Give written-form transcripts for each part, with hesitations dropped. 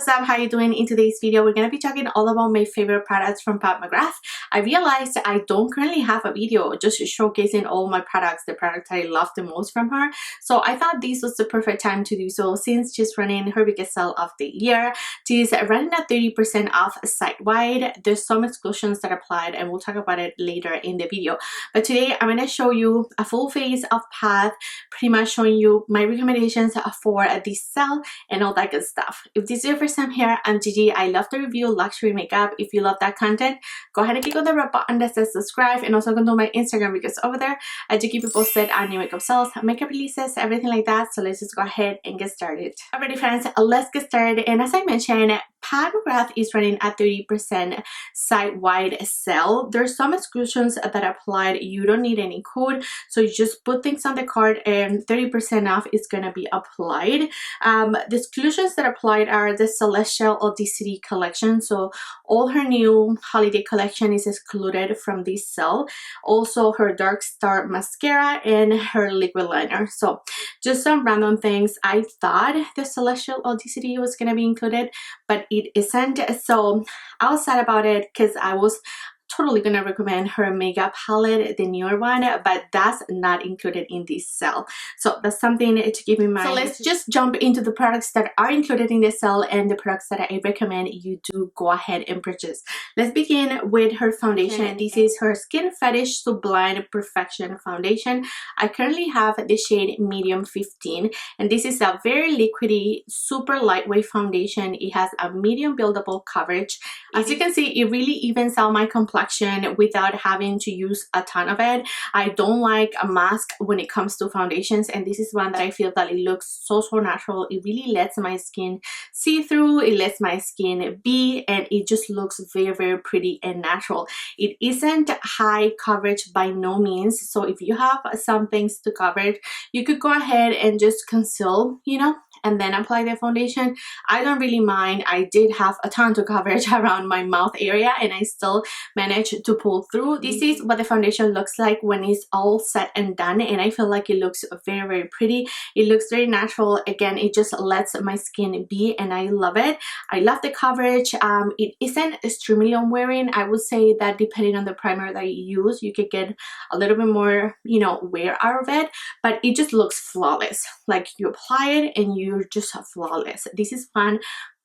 What's up, how you doing? In today's video we're going to be talking all about my favorite products from Pat McGrath. I realized I don't currently have a video just showcasing all my products, the products I love the most from her, so I thought this was the perfect time to do so since she's running her biggest sale of the year. She's running at 30% off site-wide. There's some exclusions that applied and we'll talk about it later in the video, but today I'm going to show you a full face of Pat, pretty much showing you my recommendations for this sale and all that good stuff. If this is your first time here, I'm Gigi. I love to review luxury makeup. If you love that content, go ahead and click on the red button that says subscribe, and also go to my Instagram because over there I do keep you posted on new makeup sales, makeup releases, everything like that. So let's just go ahead and get started. Alrighty friends, let's get started. And as I mentioned, Pat McGrath is running a 30% site-wide sale. There's some exclusions that applied. You don't need any code, so you just put things on the card and 30% off is going to be applied. The exclusions that applied are the Celestial Ethnicity collection, so all her new holiday collection is excluded from this sale. Also her Dark Star mascara and her liquid liner. So just some random things. I thought the Celestial Ethnicity was going to be included, but it isn't, so I was sad about it because I was totally gonna recommend her makeup palette, the newer one, but that's not included in this sale, so that's something to keep in mind. So let's just jump into the products that are included in the sale and the products that I recommend you do go ahead and purchase. Let's begin with her foundation. This is her Skin Fetish Sublime Perfection foundation. I currently have the shade medium 15, and this is a very liquidy, super lightweight foundation. It has a medium buildable coverage. As you can see, it really evens out my complexion without having to use a ton of it. I don't like a mask when it comes to foundations, and this is one that I feel that it looks so natural. It really lets my skin see through, it lets my skin be, and it just looks very pretty and natural. It isn't high coverage by no means, so if you have some things to cover, you could go ahead and just conceal, you know, and then apply the foundation. I don't really mind. I did have a ton of coverage around my mouth area and I still managed to pull through. This is what the foundation looks like when it's all said and done, and I feel like it looks very pretty. It looks very natural. Again, it just lets my skin be, and I love it. I love the coverage. It isn't extremely unwearing. I would say that depending on the primer that you use, you could get a little bit more, you know, wear out of it, but it just looks flawless. Like you apply it and you're just flawless. This is one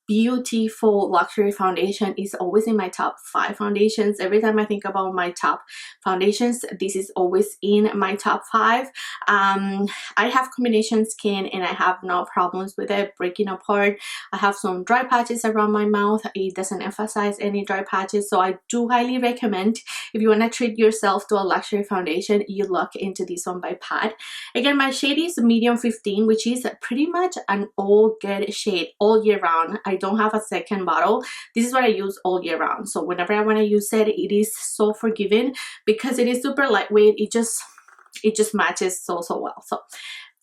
beautiful luxury foundation. Is always in my top 5 foundations. Every time I think about my top foundations, this is always in my top 5. I have combination skin and I have no problems with it breaking apart. I have some dry patches around my mouth. It doesn't emphasize any dry patches, so I do highly recommend, if you want to treat yourself to a luxury foundation, you look into this one by Pat. Again, my shade is medium 15, which is pretty much an all good shade all year round. I don't have a second bottle. This is what I use all year round, so whenever I want to use it, it is so forgiving because it is super lightweight. It just matches so well. So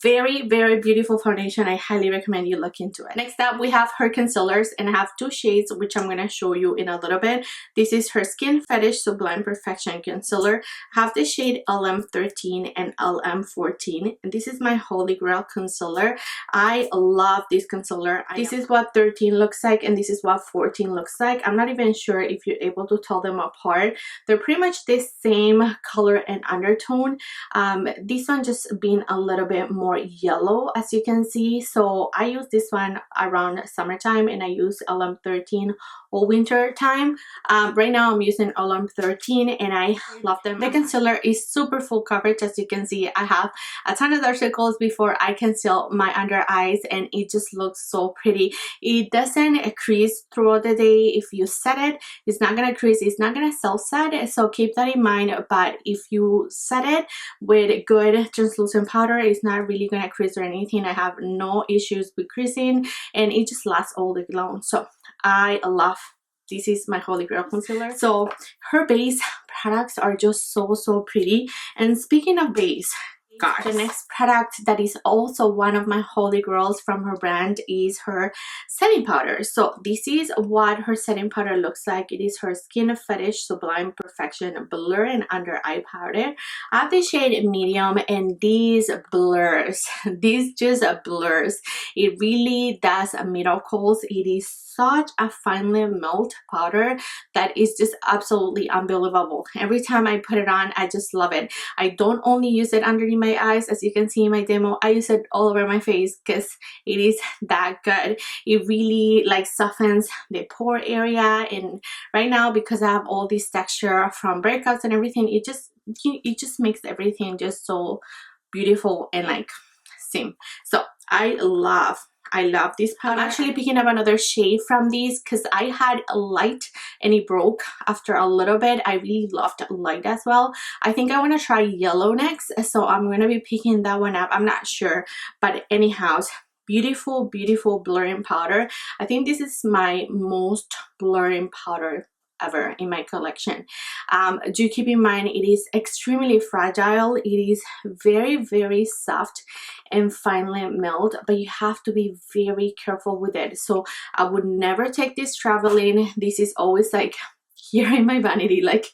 very beautiful foundation. I highly recommend you look into it. Next up, we have her concealers, and I have 2 shades which I'm going to show you in a little bit. This is her Skin Fetish Sublime Perfection concealer. I have the shade LM13 and LM14, and this is my holy grail concealer. I love this concealer. This is what 13 looks like and this is what 14 looks like. I'm not even sure if you're able to tell them apart. They're pretty much the same color and undertone. This one just being a little bit more yellow, as you can see, so I use this one around summertime and I use LM13 all winter time. Right now I'm using LM13 and I love them. The concealer is super full coverage. As you can see, I have a ton of dark circles before I conceal my under eyes, and it just looks so pretty. It doesn't crease throughout the day. If you set it, it's not gonna crease, it's not gonna self-set, so keep that in mind. But if you set it with good translucent powder, it's not really gonna crease or anything. I have no issues with creasing and it just lasts all day long, so I love. This is my holy grail concealer. So her base products are just so pretty. And speaking of base, gosh. The next product that is also one of my holy grails from her brand is her setting powder. So this is what her setting powder looks like. It is her Skin Fetish Sublime Perfection Blur and Under Eye Powder. I have the shade medium, and these blurs, these just blurs. It really does miracles. It is such a finely milled powder that is just absolutely unbelievable. Every time I put it on, I just love it. I don't only use it underneath my eyes, as you can see in my demo. I use it all over my face because it is that good. It really like softens the pore area, and right now, because I have all this texture from breakouts and everything, it just makes everything just so beautiful and like same. So I love this powder. I'm actually picking up another shade from these because I had a light and it broke after a little bit. I really loved light as well. I think I want to try yellow next, so I'm going to be picking that one up. I'm not sure, but anyhow, beautiful blurring powder. I think this is my most blurring powder ever in my collection. Do keep in mind it is extremely fragile. It is very soft and finely milled, but you have to be very careful with it. So I would never take this traveling. This is always like here in my vanity, like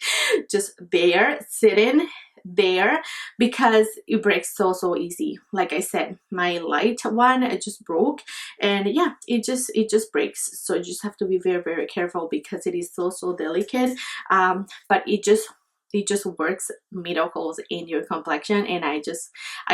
just there sitting there, because it breaks so easy. Like I said, my light one, it just broke, and yeah, it just breaks. So you just have to be very careful because it is so delicate. But it just works miracles in your complexion, and I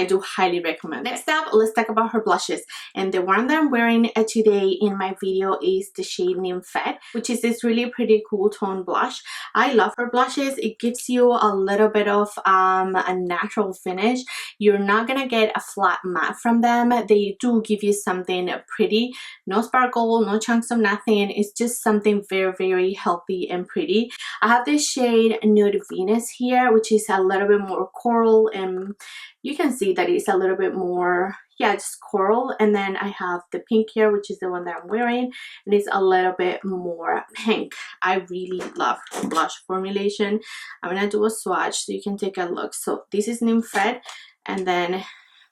do highly recommend it. Next up, let's talk about her blushes, and the one that I'm wearing today in my video is the shade Nymphet, which is this really pretty cool tone blush. I love her blushes. It gives you a little bit of a natural finish. You're not gonna get a flat matte from them. They do give you something pretty, no sparkle, no chunks of nothing. It's just something very healthy and pretty. I have this shade Nude Venus here, which is a little bit more coral, and you can see that it's a little bit more, yeah, just coral. And then I have the pink here, which is the one that I'm wearing, and it's a little bit more pink. I really love the blush formulation. I'm gonna do a swatch so you can take a look. So this is Nymphet, and then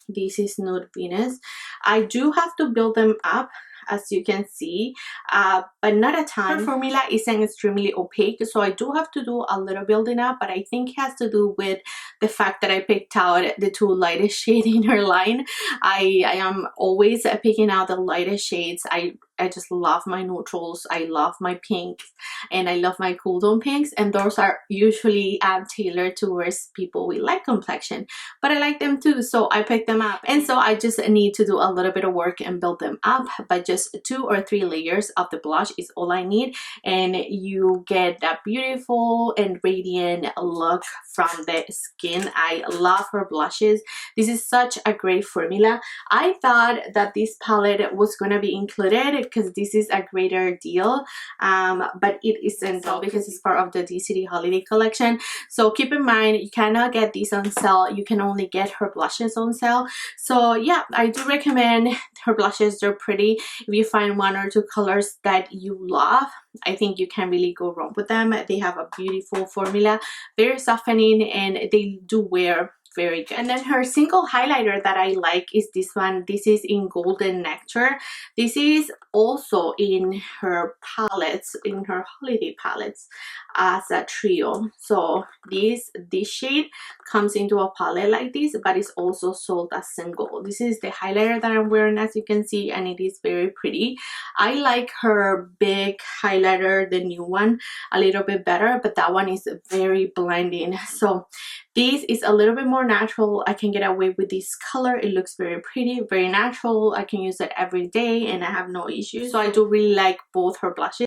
this is Nude Venus. I do have to build them up, as you can see, but not a ton. Her formula isn't extremely opaque, so I do have to do a little building up, but I think it has to do with the fact that I picked out the two lightest shades in her line. I am always picking out the lightest shades. I just love my neutrals, I love my pinks, and I love my cool tone pinks, and those are usually tailored towards people with light complexion, but I like them too, so I picked them up. And so I just need to do a little bit of work and build them up, but just 2 or 3 layers of the blush is all I need, and you get that beautiful and radiant look from the skin. I love her blushes. This is such a great formula. I thought that this palette was gonna be included because this is a greater deal, but it isn't, though, because it's part of the Ethnicity holiday collection. So keep in mind, you cannot get these on sale. You can only get her blushes on sale. So yeah, I do recommend her blushes. They're pretty. If you find 1 or 2 colors that you love, I think you can really go wrong with them. They have a beautiful formula, very softening, and they do wear very good. And then her single highlighter that I like is this one. This is in Golden Nectar. This is also in her palettes, in her holiday palettes, as a trio. So this shade comes into a palette like this, but it's also sold as single. This is the highlighter that I'm wearing, as you can see, and it is very pretty. I like her big highlighter, the new one, a little bit better, but that one is very blinding. So this is a little bit more natural. I can get away with this color. It looks very pretty, very natural. I can use it every day and I have no issues. So I do really like both her blushes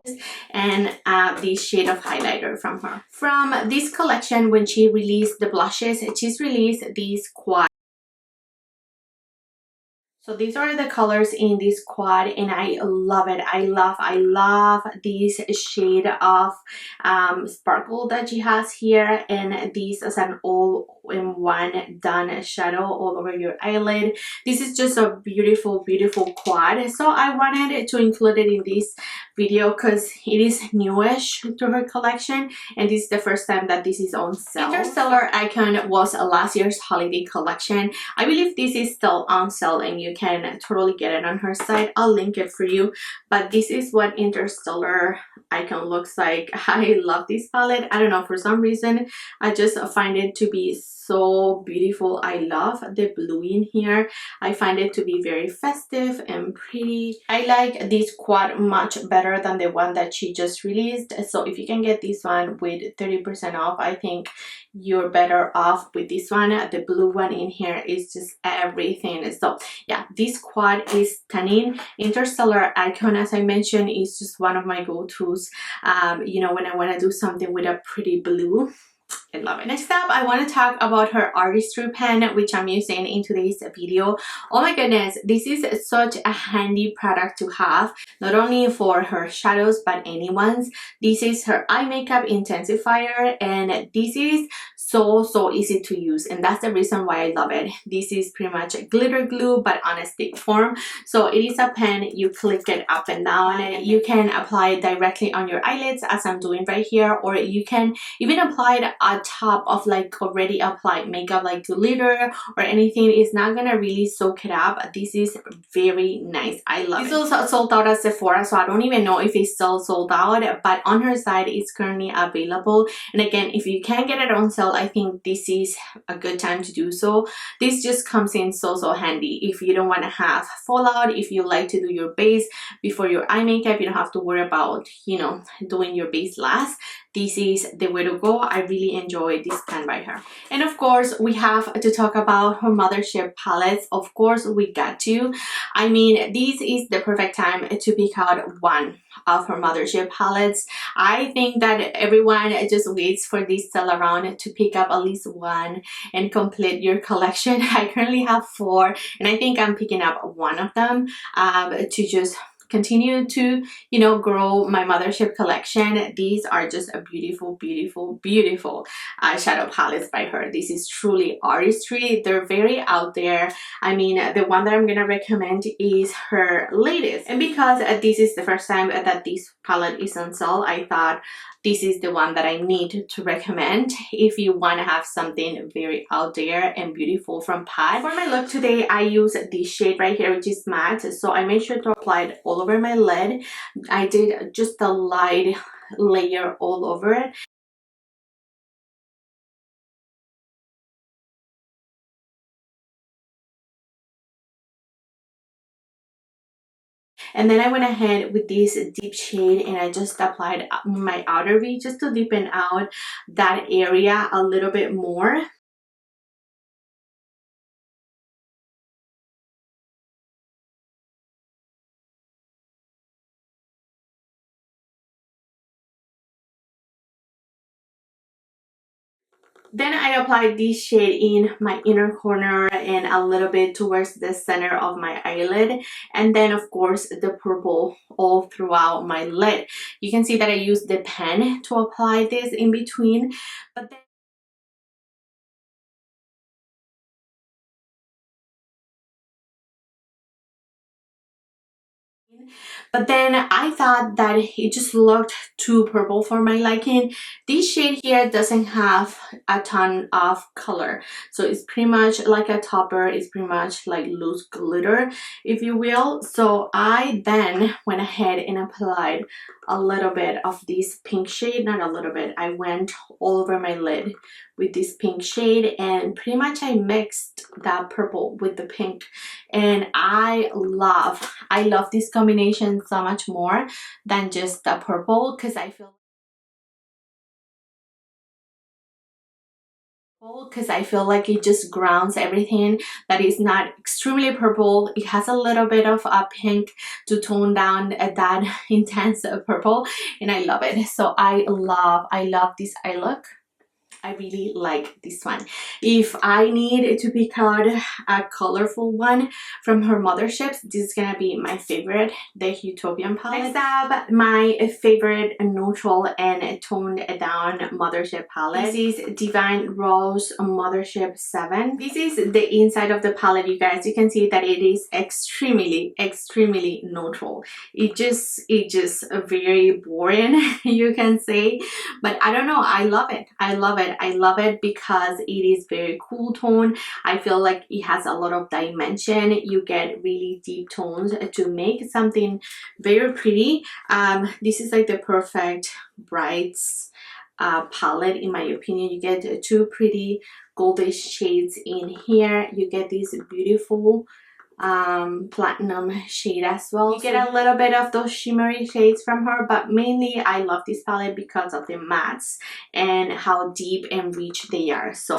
and this shade of highlighter from her. From this collection, when she released the blushes, she's released these quad. So these are the colors in this quad, and I love it. I love this shade of sparkle that she has here, and this is an all-in-one done shadow all over your eyelid. This is just a beautiful quad, so I wanted to include it in this video because it is newish to her collection, and this is the first time that this is on sale. Interstellar Icon was last year's holiday collection. I believe this is still on sale and you can totally get it on her site. I'll link it for you, but this is what Interstellar Icon looks like. I love this palette. I don't know, for some reason I just find it to be so beautiful. I love the blue in here. I find it to be very festive and pretty. I like this quad much better than the one that she just released. So if you can get this one with 30% off, I think you're better off with this one. The blue one in here is just everything. So yeah, this quad is stunning. Interstellar Icon, as I mentioned, is just one of my go-tos, you know, when I want to do something with a pretty blue. I love it. Next up, I want to talk about her Artistry pen, which I'm using in today's video. Oh my goodness, this is such a handy product to have, not only for her shadows but anyone's. This is her eye makeup intensifier, and this is so easy to use, and that's the reason why I love it. This is pretty much a glitter glue but on a stick form. So it is a pen, you click it up and down, and you can apply it directly on your eyelids as I'm doing right here, or you can even apply it on top of like already applied makeup like glitter or anything. It's not gonna really soak it up. This is very nice. I love it. This also sold out at Sephora, so I don't even know if it's still sold out, but on her site it's currently available. And again, if you can get it on sale, I think this is a good time to do so. This just comes in so handy if you don't want to have fallout. If you like to do your base before your eye makeup, you don't have to worry about, you know, doing your base last. This is the way to go. I really enjoy this pen by her. And of course, we have to talk about her Mothership palettes. Of course, we got to. I mean, this is the perfect time to pick out one of her Mothership palettes. I think that everyone just waits for this sale around to pick up at least one and complete your collection. I currently have 4, and I think I'm picking up one of them to just continue to, you know, grow my Mothership collection. These are just a beautiful eyeshadow palettes by her. This is truly Artistry. They're very out there. I mean, the one that I'm gonna recommend is her latest, and because this is the first time that this palette is on sale, I thought this is the one that I need to recommend if you want to have something very out there and beautiful from Pat. For my look today, I use this shade right here, which is matte, so I made sure to apply it all over my lid. I did just a light layer all over it. And then I went ahead with this deep shade and I just applied my outer V just to deepen out that area a little bit more. Then I applied this shade in my inner corner and a little bit towards the center of my eyelid, and then of course the purple all throughout my lid. You can see that I used the pen to apply this in between, but then I thought that it just looked too purple for my liking. This shade here doesn't have a ton of color, so it's pretty much like a topper. It's pretty much like loose glitter, if you will. So I then went ahead and applied a little bit of this pink shade. Not a little bit, I went all over my lid with this pink shade, and pretty much I mixed that purple with the pink, and I love this combination so much more than just the purple, because I feel like it just grounds everything that is not extremely purple. It has a little bit of a pink to tone down that intense purple, and I love it. So I love this eye look. I really like this one. If I need to pick out a colorful one from her Mothership, this is gonna be my favorite, the Utopian palette. Next up, my favorite neutral and toned down Mothership palette. This is Divine Rose Mothership 7. This is the inside of the palette, you guys. You can see that it is extremely neutral. It just very boring, you can say, but I don't know, I love it. I love it because it is very cool tone. I feel like it has a lot of dimension. You get really deep tones to make something very pretty. This is like the perfect brights palette in my opinion. You get two pretty goldish shades in here. You get these beautiful platinum shade as well. You get a little bit of those shimmery shades from her, but mainly I love this palette because of the mattes and how deep and rich they are. So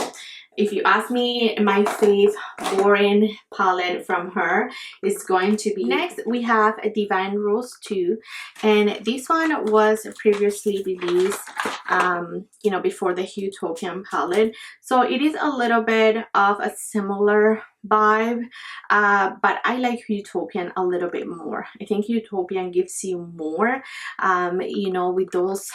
if you ask me, my fave boring palette from her is going to be... Next we have a Divine Rose 2, and this one was previously released you know, before the Utopian palette, so it is a little bit of a similar vibe, but I like Utopian a little bit more. I think Utopian gives you more, you know, with those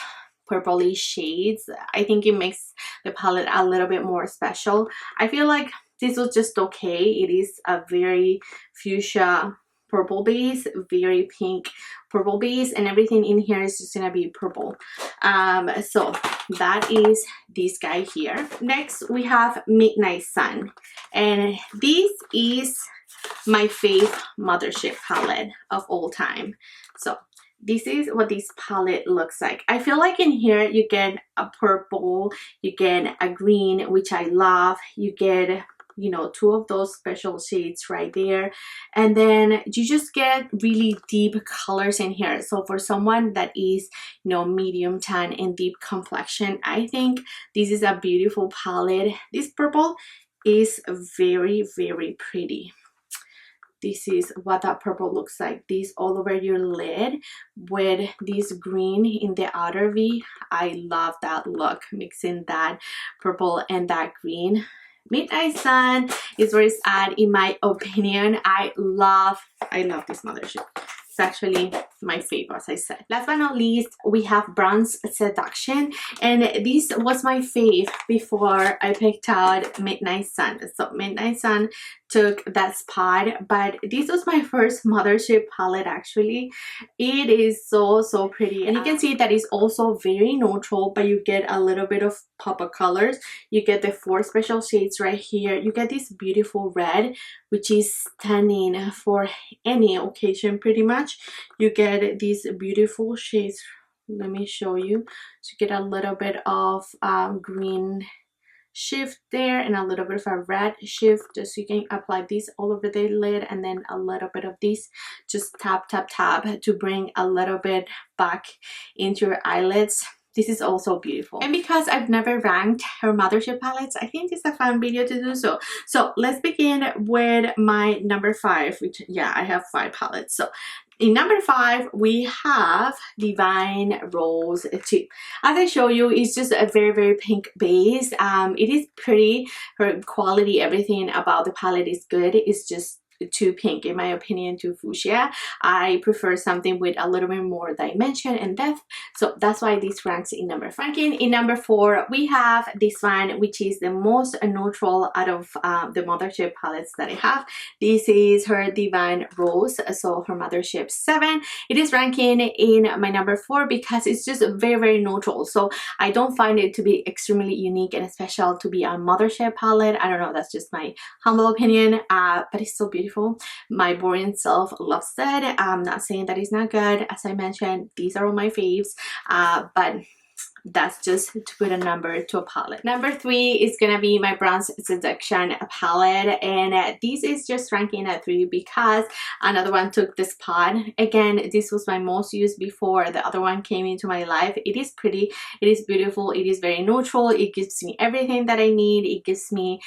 purpley shades. I think it makes the palette a little bit more special. I feel like this was just okay. It is a very fuchsia purple base, very pink purple base, and everything in here is just gonna be purple. So that is this guy here. Next we have Midnight Sun, and this is my fave Mothership palette of all time. So this is what this palette looks like. I feel like in here you get a purple, you get a green, which I love, you get, you know, two of those special shades right there, and then you just get really deep colors in here. So for someone that is, you know, medium tan and deep complexion, I think this is a beautiful palette. This purple is very pretty. This is what that purple looks like. This all over your lid with this green in the outer V. I love that look, mixing that purple and that green. Midnight Sun is where it's at in my opinion. I love this Mothership. It's actually my favorite, as I said. Last but not least, we have Bronze Seduction, and this was my fave before I picked out Midnight Sun. So Midnight Sun took that spot, but this was my first Mothership palette actually. It is so pretty, and you can see that it's also very neutral, but you get a little bit of pop of colors. You get the 4 special shades right here. You get this beautiful red, which is stunning for any occasion pretty much. You get these beautiful shades. Let me show you. So you get a little bit of green shift there and a little bit of a red shift, just so you can apply this all over the lid, and then a little bit of this, just tap to bring a little bit back into your eyelids. This is also beautiful. And because I've never ranked her Mothership palettes, I think it's a fun video to do so. So let's begin with my number 5, which, yeah, I have 5 palettes. So in number 5, we have Divine Rose 2. As I show you, it's just a very pink base. It is pretty. Her quality, everything about the palette is good. It's just too pink, in my opinion, too fuchsia. I prefer something with a little bit more dimension and depth, so that's why this ranks in number 5. Ranking in number 4, we have this one, which is the most neutral out of the Mothership palettes that I have. This is her Divine Rose, so her Mothership 7. It is ranking in my number 4 because it's just very neutral, so I don't find it to be extremely unique and special to be a Mothership palette. I don't know, that's just my humble opinion, but it's so beautiful. My boring self loves it. I'm not saying that it's not good. As I mentioned, these are all my faves, but that's just to put a number to a palette. Number 3 is gonna be my Bronze Seduction palette, and this is just ranking at 3 because another one took the spot. Again, this was my most used before the other one came into my life. It is pretty, it is beautiful, it is very neutral, it gives me everything that I need, it gives me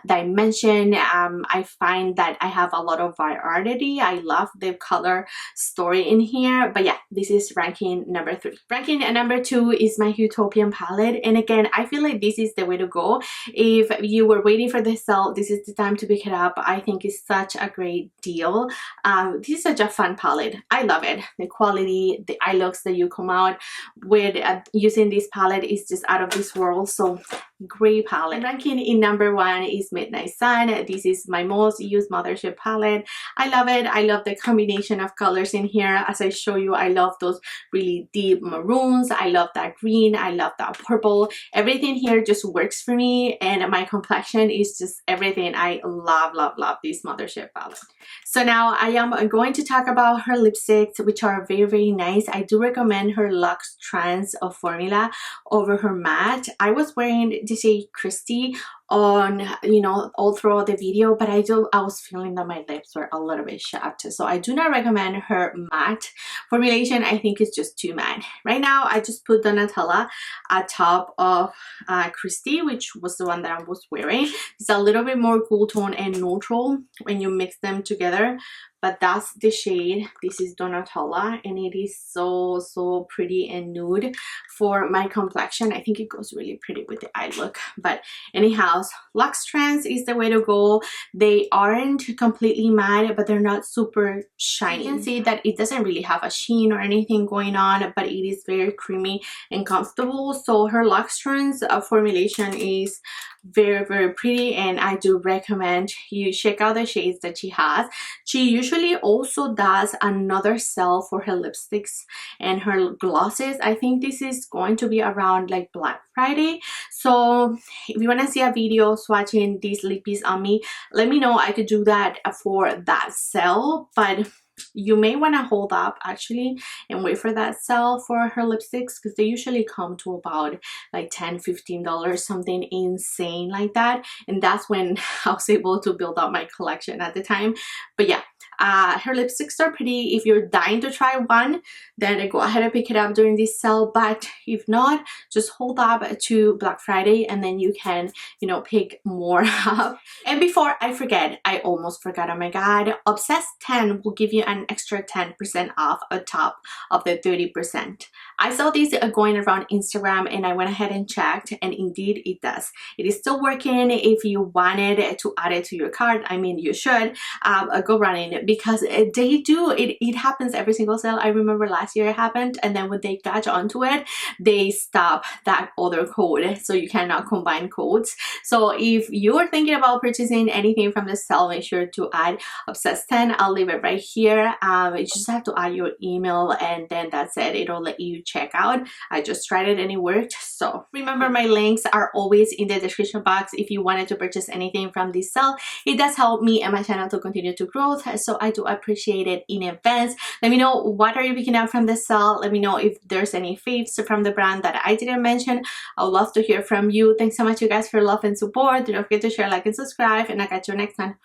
dimension. I find that I have a lot of variety. I love the color story in here, but yeah, this is ranking number 3. Ranking at number 2 2 is my Utopian palette, and again, I feel like this is the way to go. If you were waiting for the sale, this is the time to pick it up. I think it's such a great deal. This is such a fun palette. I love it. The quality, the eye looks that you come out with using this palette is just out of this world. So great palette. Ranking in number 1 is Midnight Sun. This is my most used Mothership palette. I love it. I love the combination of colors in here. As I show you, I love those really deep maroons. I love that green. I love that purple. Everything here just works for me, and my complexion is just everything. I love, love, love this Mothership palette. So now I am going to talk about her lipsticks, which are very, very nice. I do recommend her Luxe Trans formula over her matte. I was wearing the shade Christy on, you know, all throughout the video, but I was feeling that my lips were a little bit chapped, so I do not recommend her matte formulation. I think it's just too matte. Right now I just put Donatella at top of Christy, which was the one that I was wearing. It's a little bit more cool tone and neutral when you mix them together, but that's the shade. This is Donatella, and it is so pretty and nude for my complexion. I think it goes really pretty with the eye look. But anyhow, Luxe Trans is the way to go. They aren't completely matte, but they're not super shiny. You can see that it doesn't really have a sheen or anything going on, but it is very creamy and comfortable. So her Luxe Trans formulation is very pretty, and I do recommend you check out the shades that she has. She usually also does another sale for her lipsticks and her glosses. I think this is going to be around like Black Friday, so if you want to see a video swatching these lippies on me, let me know. I could do that for that sale, but you may want to hold up actually and wait for that sale for her lipsticks, because they usually come to about like $10-15, something insane like that, and that's when I was able to build up my collection at the time. But yeah, her lipsticks are pretty. If you're dying to try one, then go ahead and pick it up during this sale, but if not, just hold up to Black Friday and then you can, you know, pick more up. And before I forget, I almost forgot, oh my god, Obsessed 10 will give you an extra 10% off on top of the 30%. I saw this going around Instagram and I went ahead and checked, and indeed it does. It is still working. If you wanted to add it to your cart, I mean, you should go running, because they do it happens every single sale. I remember last year it happened, and then when they catch onto it, they stop that other code, so you cannot combine codes. So if you're thinking about purchasing anything from the sale, make sure to add Obsessed 10. I'll leave it right here. You just have to add your email, and then that's it. It'll let you check out. I just tried it and it worked. So remember, my links are always in the description box if you wanted to purchase anything from this sale. It does help me and my channel to continue to grow, so I do appreciate it in advance. Let me know, what are you picking up from the sale? Let me know if there's any faves from the brand that I didn't mention. I would love to hear from you. Thanks so much, you guys, for love and support. Don't forget to share, like, and subscribe, and I'll catch you next time.